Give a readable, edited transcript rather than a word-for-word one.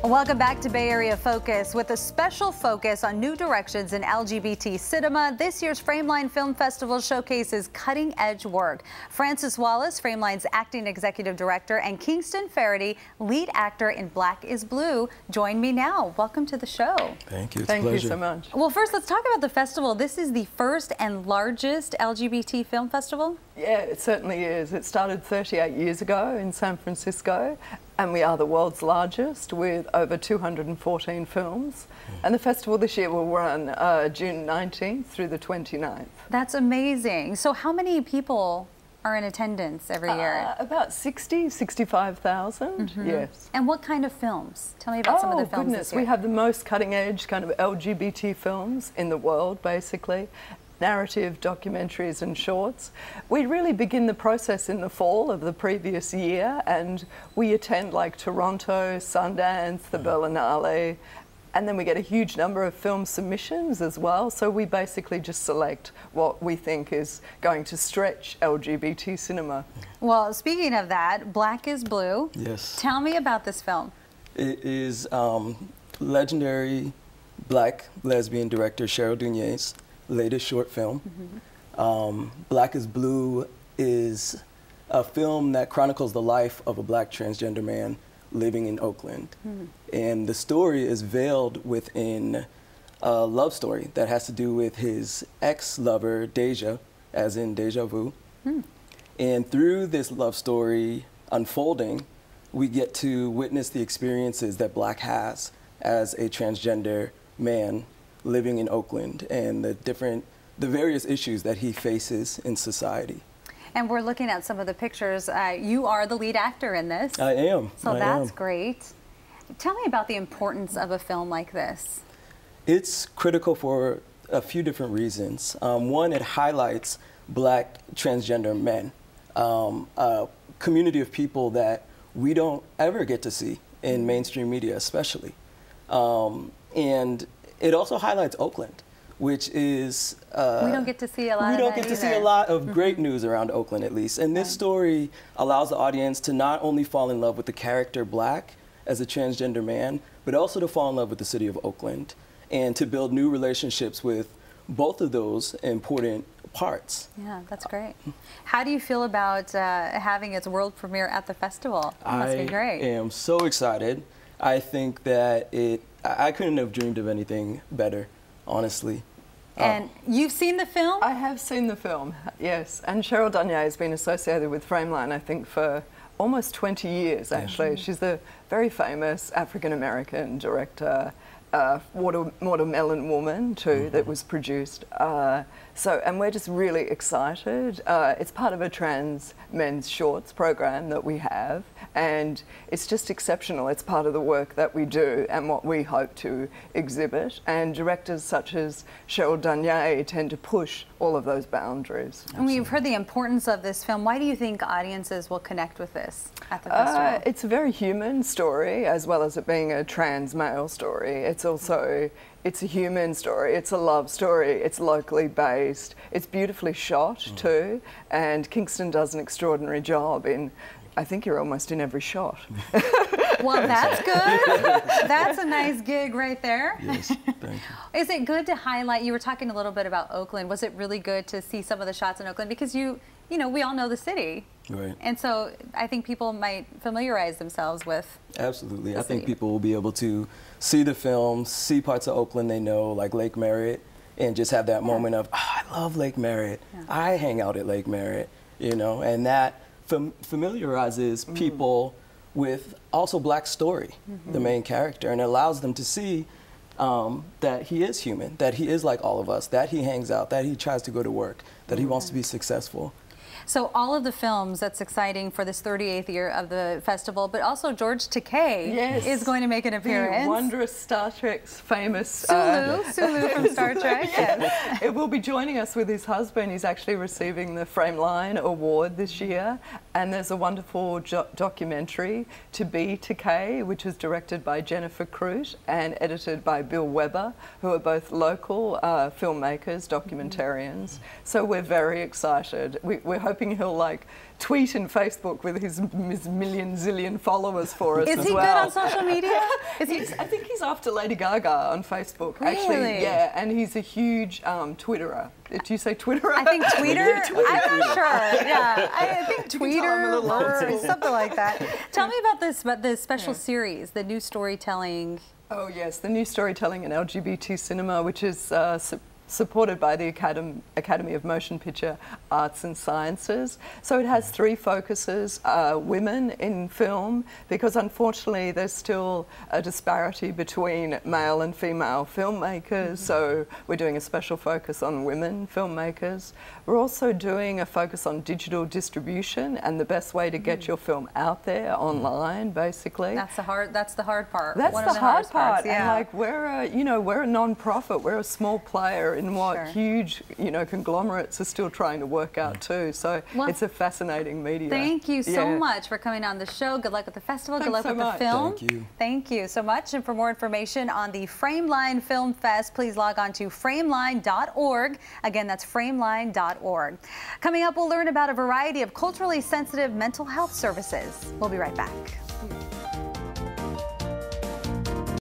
Welcome back to Bay Area Focus with a special focus on new directions in LGBT cinema. This year's Frameline Film Festival showcases cutting-edge work. Francis Wallace, Frameline's acting executive director, and Kingston Farady, lead actor in Black is Blue, join me now. Welcome to the show. Thank you. It's Thank a pleasure. you so much. Well, first, let's talk about the festival. This is the first and largest LGBT film festival? Yeah, it certainly is. It started 38 years ago in San Francisco, and we are the world's largest with over 214 films. And the festival this year will run June 19th through the 29th. That's amazing. So how many people are in attendance every year? About 65,000, yes. And what kind of films? Tell me about some of the films goodness, this year. we have the most cutting-edge kind of LGBT films in the world, basically. Narrative, documentaries and shorts. We really begin the process in the fall of the previous year, and we attend like Toronto, Sundance, the Berlinale, and then we get a huge number of film submissions as well. So we basically just select what we think is going to stretch LGBT cinema. Well, speaking of that, Black is Blue. Yes. Tell me about this film. It is legendary Black lesbian director Cheryl Dunye's latest short film. Black is Blue is a film that chronicles the life of a Black transgender man living in Oakland. And the story is veiled within a love story that has to do with his ex-lover, Deja, as in deja vu. And through this love story unfolding, we get to witness the experiences that Black has as a transgender man living in Oakland and the various issues that he faces in society. And we're looking at some of the pictures. You are the lead actor in this. I am. So that's great. Tell me about the importance of a film like this. It's critical for a few different reasons. One, it highlights Black transgender men, a community of people that we don't ever get to see in mainstream media, especially. And it also highlights Oakland, which is we don't get to see a lot. We don't get to see a lot of great news around Oakland, at least. And this story allows the audience to not only fall in love with the character Black as a transgender man, but also to fall in love with the city of Oakland and to build new relationships with both of those important parts. Yeah, that's great. How do you feel about having its world premiere at the festival? It must be great. I am so excited. I think that I couldn't have dreamed of anything better, honestly. And you've seen the film? I have seen the film, yes. And Cheryl Dunye has been associated with Frameline, I think, for almost 20 years, actually. She's a very famous African-American director, Watermelon Woman, too, that was produced. And we're just really excited. It's part of a trans men's shorts program that we have, and it's just exceptional. It's part of the work that we do and what we hope to exhibit. And directors such as Cheryl Dunye tend to push all of those boundaries. And we've heard the importance of this film. Why do you think audiences will connect with this at the festival? It's a very human story, as well as it being a trans male story. It's also, it's a human story, it's a love story, it's locally based, it's beautifully shot too, and Kingston does an extraordinary job in, I think you're almost in every shot. Well, that's good. That's a nice gig right there. Yes, thank you. Is it good to highlight, you were talking a little bit about Oakland, was it really good to see some of the shots in Oakland? Because you know, we all know the city. Right. And so I think people might familiarize themselves with Absolutely. I the think city. people will be able to see the film, see parts of Oakland they know, like Lake Merritt, and just have that moment of, I love Lake Merritt. I hang out at Lake Merritt, you know, and that familiarizes people with also Black's story, the main character, and allows them to see that he is human, that he is like all of us, that he hangs out, that he tries to go to work, that he wants to be successful. So all of the films, that's exciting for this 38th year of the festival, but also George Takei is going to make an appearance. The wondrous Star Trek's famous... Sulu from Star Trek. Yes. It will be joining us with his husband. He's actually receiving the Frameline Award this year. And there's a wonderful documentary, To Be Takei, which was directed by Jennifer Crute and edited by Bill Weber, who are both local filmmakers, documentarians. So we're very excited. We're hoping he'll tweet and Facebook with his million zillion followers for us Is as he well. good on social media? I think he's after Lady Gaga on Facebook. Really? Actually, yeah, and he's a huge Twitterer. Did you say Twitterer? I think Tweeter. I'm not sure. Yeah, I think You can tell I'm a little old Tweeter, school. something like that. Tell me about this special series, the new storytelling. Oh yes, the new storytelling in LGBT cinema, which is supported by the Academy of Motion Picture Arts and Sciences. So it has three focuses: women in film, because unfortunately there's still a disparity between male and female filmmakers. So we're doing a special focus on women filmmakers. We're also doing a focus on digital distribution and the best way to get your film out there online, basically. That's the hard part. That's One the of the hard hardest part. parts, yeah. And like we're a non-profit, we're a small player in what Sure. huge, conglomerates are still trying to work out too. So Well, it's a fascinating media. Thank you so Yeah. much for coming on the show. Good luck with the festival. Good luck Thanks so with the much. film. Thank you. Thank you so much. And for more information on the Frameline Film Fest, please log on to frameline.org. Again, that's frameline.org. Coming up, we'll learn about a variety of culturally sensitive mental health services. We'll be right back.